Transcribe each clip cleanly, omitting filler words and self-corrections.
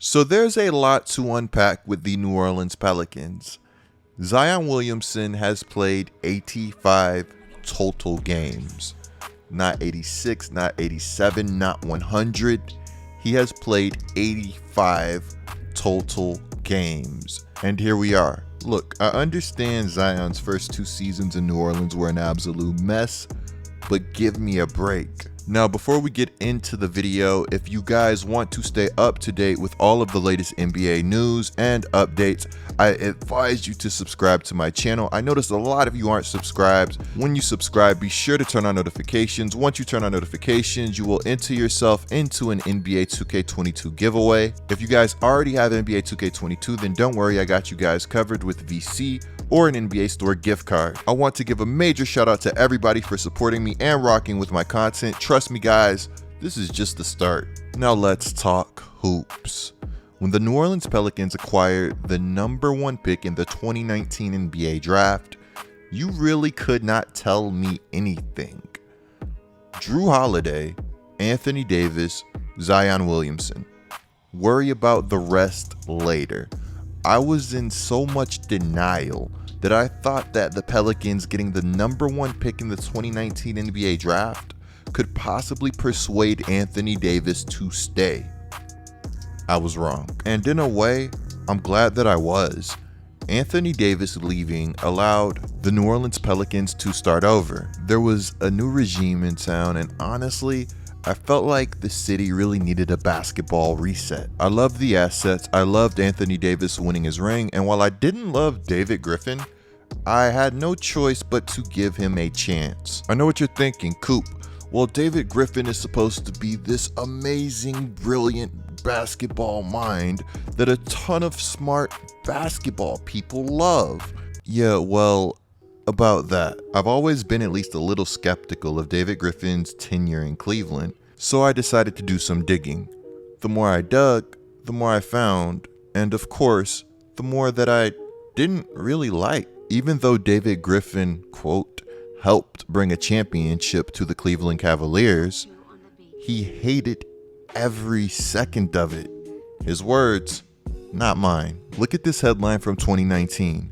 So there's a lot to unpack with the New Orleans Pelicans. Zion Williamson has played 85 total games. Not 86, not 87, not 100. He has played 85 total games. And here we are. Look, I understand Zion's first 2 seasons in New Orleans were an absolute mess, but give me a break. Now, before we get into the video, if you guys want to stay up to date with all of the latest NBA news and updates, I advise you to subscribe to my channel. I noticed a lot of you aren't subscribed. When you subscribe, be sure to turn on notifications. Once you turn on notifications, you will enter yourself into an NBA 2K22 giveaway. If you guys already have NBA 2K22, then don't worry, I got you guys covered with VC or an NBA Store gift card. I want to give a major shout out to everybody for supporting me and rocking with my content. Trust me guys, this is just the start. Now let's talk hoops. When the New Orleans Pelicans acquired the #1 pick in the 2019 NBA draft, you really could not tell me anything. Drew Holiday, Anthony Davis, Zion Williamson. Worry about the rest later. I was in so much denial that I thought that the Pelicans getting the #1 pick in the 2019 NBA draft could possibly persuade Anthony Davis to stay. I was wrong. And in a way, I'm glad that I was. Anthony Davis leaving allowed the New Orleans Pelicans to start over. There was a new regime in town, and honestly, I felt like the city really needed a basketball reset. I loved the assets, I loved Anthony Davis winning his ring, and while I didn't love David Griffin, I had no choice but to give him a chance. I know what you're thinking, Coop. Well, David Griffin is supposed to be this amazing, brilliant basketball mind that a ton of smart basketball people love. Yeah, well, about that, I've always been at least a little skeptical of David Griffin's tenure in Cleveland, so I decided to do some digging. The more I dug, the more I found, and of course, the more that I didn't really like. Even though David Griffin, quote, helped bring a championship to the Cleveland Cavaliers, he hated every second of it. His words, not mine. Look at this headline from 2019.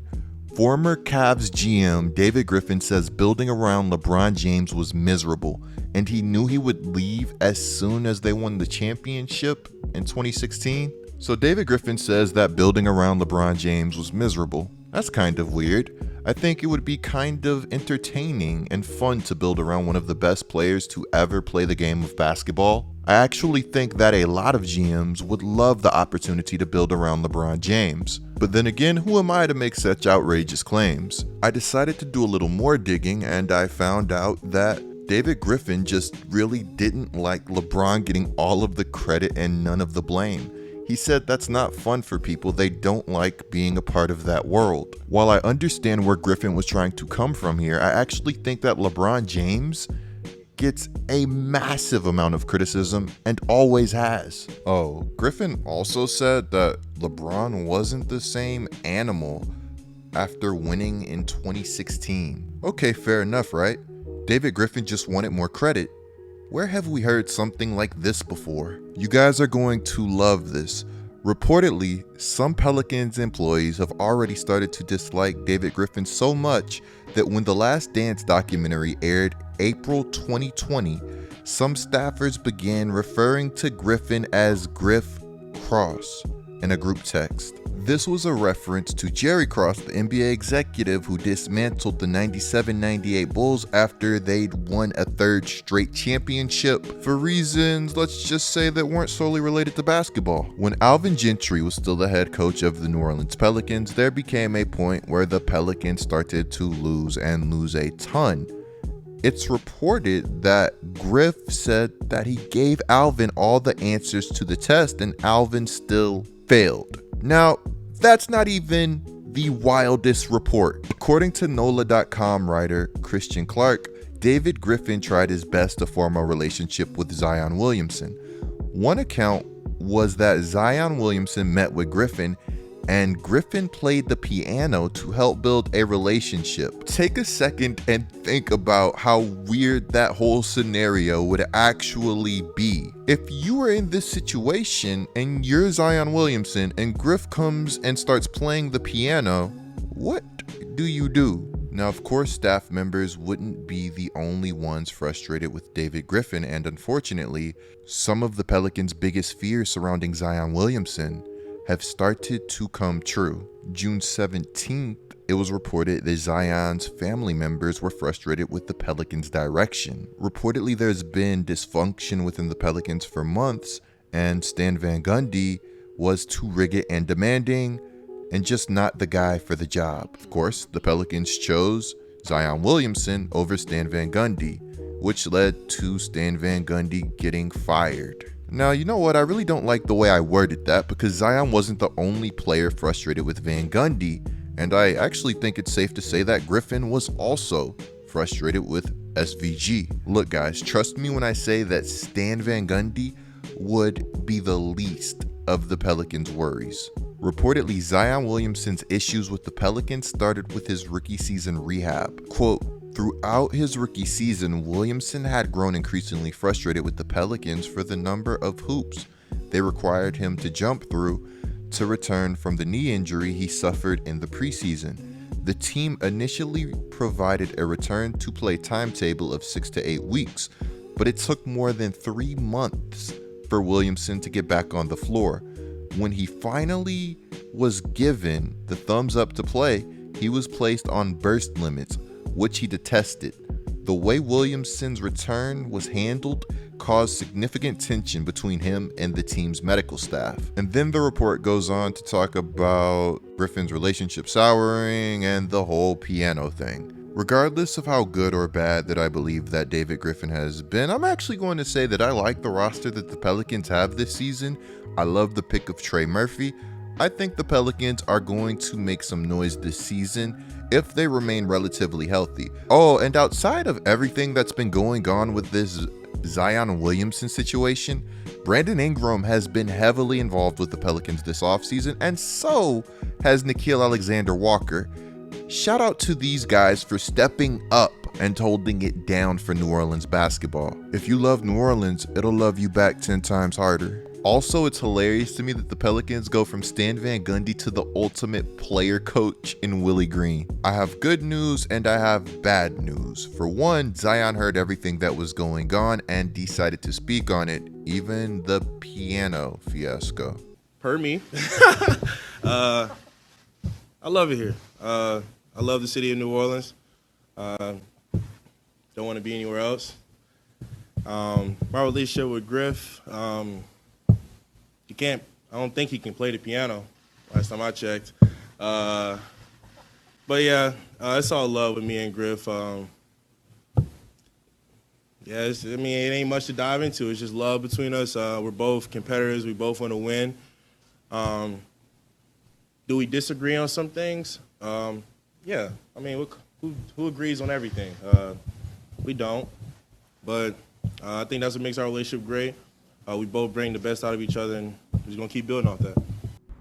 Former Cavs GM David Griffin says building around LeBron James was miserable, and he knew he would leave as soon as they won the championship in 2016. So David Griffin says that building around LeBron James was miserable. That's kind of weird. I think it would be kind of entertaining and fun to build around one of the best players to ever play the game of basketball. I actually think that a lot of GMs would love the opportunity to build around LeBron James. But then again, who am I to make such outrageous claims? I decided to do a little more digging, and I found out that David Griffin just really didn't like LeBron getting all of the credit and none of the blame. He said that's not fun for people, they don't like being a part of that world. While I understand where Griffin was trying to come from here, I actually think that LeBron James gets a massive amount of criticism and always has. Oh, Griffin also said that LeBron wasn't the same animal after winning in 2016. Okay, fair enough, right? David Griffin just wanted more credit. Where have we heard something like this before? You guys are going to love this. Reportedly, some Pelicans employees have already started to dislike David Griffin so much that when The Last Dance documentary aired April 2020, some staffers began referring to Griffin as Griff Cross in a group text. This was a reference to Jerry Cross, the NBA executive who dismantled the 97-98 Bulls after they'd won a 3rd straight championship for reasons, let's just say, that weren't solely related to basketball. When Alvin Gentry was still the head coach of the New Orleans Pelicans, there became a point where the Pelicans started to lose a ton. It's reported that Griff said that he gave Alvin all the answers to the test and Alvin still failed. Now, that's not even the wildest report. According to NOLA.com writer Christian Clark, David Griffin tried his best to form a relationship with Zion Williamson. One account was that Zion Williamson met with Griffin and Griffin played the piano to help build a relationship. Take a second and think about how weird that whole scenario would actually be. If you were in this situation and you're Zion Williamson and Griff comes and starts playing the piano, what do you do? Now, of course, staff members wouldn't be the only ones frustrated with David Griffin, and unfortunately, some of the Pelicans' biggest fears surrounding Zion Williamson have started to come true. June 17th, it was reported that Zion's family members were frustrated with the Pelicans' direction. Reportedly, there's been dysfunction within the Pelicans for months, and Stan Van Gundy was too rigid and demanding, and just not the guy for the job. Of course, the Pelicans chose Zion Williamson over Stan Van Gundy, which led to Stan Van Gundy getting fired. Now, you know what? I really don't like the way I worded that, because Zion wasn't the only player frustrated with Van Gundy, and I actually think it's safe to say that Griffin was also frustrated with SVG. Look, guys, trust me when I say that Stan Van Gundy would be the least of the Pelicans' worries. Reportedly, Zion Williamson's issues with the Pelicans started with his rookie season rehab. Quote, throughout his rookie season, Williamson had grown increasingly frustrated with the Pelicans for the number of hoops they required him to jump through to return from the knee injury he suffered in the preseason. The team initially provided a return to play timetable of 6 to 8 weeks, but it took more than 3 months for Williamson to get back on the floor. When he finally was given the thumbs up to play, he was placed on burst limits, which he detested. The way Williamson's return was handled caused significant tension between him and the team's medical staff. And then the report goes on to talk about Griffin's relationship souring and the whole piano thing. Regardless of how good or bad that I believe that David Griffin has been, I'm actually going to say that I like the roster that the Pelicans have this season. I love the pick of Trey Murphy. I think the Pelicans are going to make some noise this season if they remain relatively healthy. Oh, and outside of everything that's been going on with this Zion Williamson situation, Brandon Ingram has been heavily involved with the Pelicans this offseason, and so has Nickeil Alexander-Walker. Shout out to these guys for stepping up and holding it down for New Orleans basketball. If you love New Orleans, it'll love you back 10 times harder. Also, it's hilarious to me that the Pelicans go from Stan Van Gundy to the ultimate player coach in Willie Green. I have good news and I have bad news. For one, Zion heard everything that was going on and decided to speak on it, even the piano fiasco. Per me. I love it here. I love the city of New Orleans. Don't want to be anywhere else. My relationship with Griff, I don't think he can play the piano, last time I checked. But yeah, it's all love with me and Griff. It ain't much to dive into. It's just love between us. We're both competitors. We both want to win. Do we disagree on some things? Yeah. I mean, who agrees on everything? We don't. But I think that's what makes our relationship great. We both bring the best out of each other, and we're just going to keep building off that.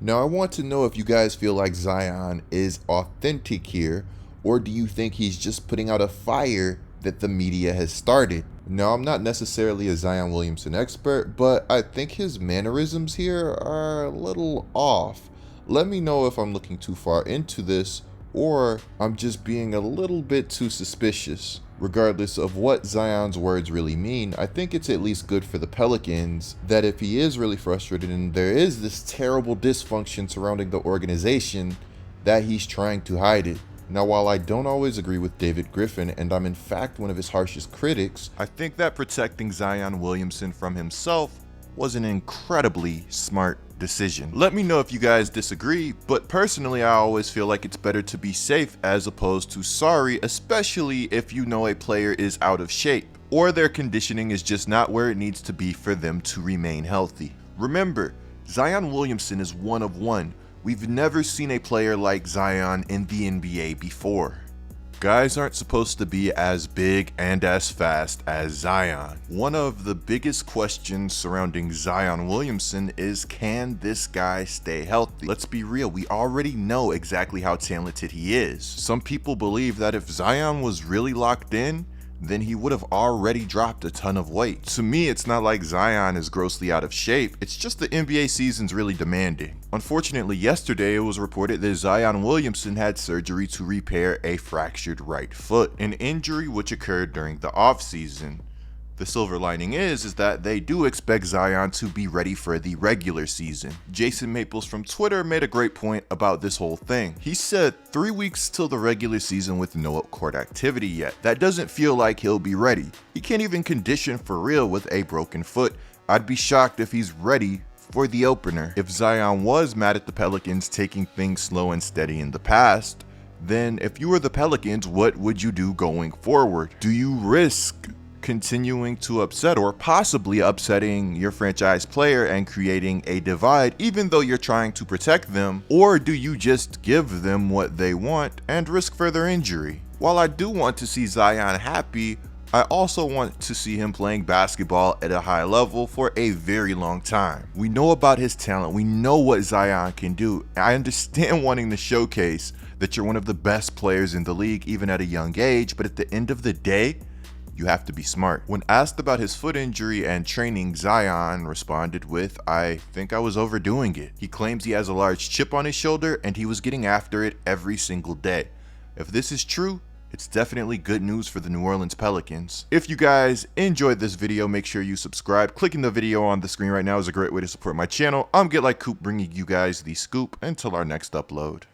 Now, I want to know if you guys feel like Zion is authentic here, or do you think he's just putting out a fire that the media has started? Now, I'm not necessarily a Zion Williamson expert, but I think his mannerisms here are a little off. Let me know if I'm looking too far into this, or I'm just being a little bit too suspicious. Regardless of what Zion's words really mean, I think it's at least good for the Pelicans that if he is really frustrated and there is this terrible dysfunction surrounding the organization, that he's trying to hide it. Now, while I don't always agree with David Griffin, and I'm in fact one of his harshest critics, I think that protecting Zion Williamson from himself was an incredibly smart decision. Let me know if you guys disagree, but personally I always feel like it's better to be safe as opposed to sorry, especially if you know a player is out of shape or their conditioning is just not where it needs to be for them to remain healthy. Remember, Zion Williamson is one of one. We've never seen a player like Zion in the NBA before. Guys aren't supposed to be as big and as fast as Zion. One of the biggest questions surrounding Zion Williamson is, can this guy stay healthy? Let's be real, we already know exactly how talented he is. Some people believe that if Zion was really locked in, then he would have already dropped a ton of weight. To me, it's not like Zion is grossly out of shape, it's just the NBA season's really demanding. Unfortunately, yesterday it was reported that Zion Williamson had surgery to repair a fractured right foot, an injury which occurred during the offseason. The silver lining is that they do expect Zion to be ready for the regular season. Jason Maples from Twitter made a great point about this whole thing. He said 3 weeks till the regular season with no court activity yet. That doesn't feel like he'll be ready. He can't even condition for real with a broken foot. I'd be shocked if he's ready for the opener. If Zion was mad at the Pelicans taking things slow and steady in the past, then if you were the Pelicans, what would you do going forward? Do you risk continuing to upset or possibly upsetting your franchise player and creating a divide even though you're trying to protect them? Or do you just give them what they want and risk further injury? While I do want to see Zion happy, I also want to see him playing basketball at a high level for a very long time. We know about his talent, we know what Zion can do. I understand wanting to showcase that you're one of the best players in the league even at a young age, but at the end of the day, you have to be smart. When asked about his foot injury and training, Zion responded with, "I think I was overdoing it." He claims he has a large chip on his shoulder and he was getting after it every single day. If this is true, it's definitely good news for the New Orleans Pelicans. If you guys enjoyed this video, make sure you subscribe. Clicking the video on the screen right now is a great way to support my channel. I'm Get Like Coop, bringing you guys the scoop until our next upload.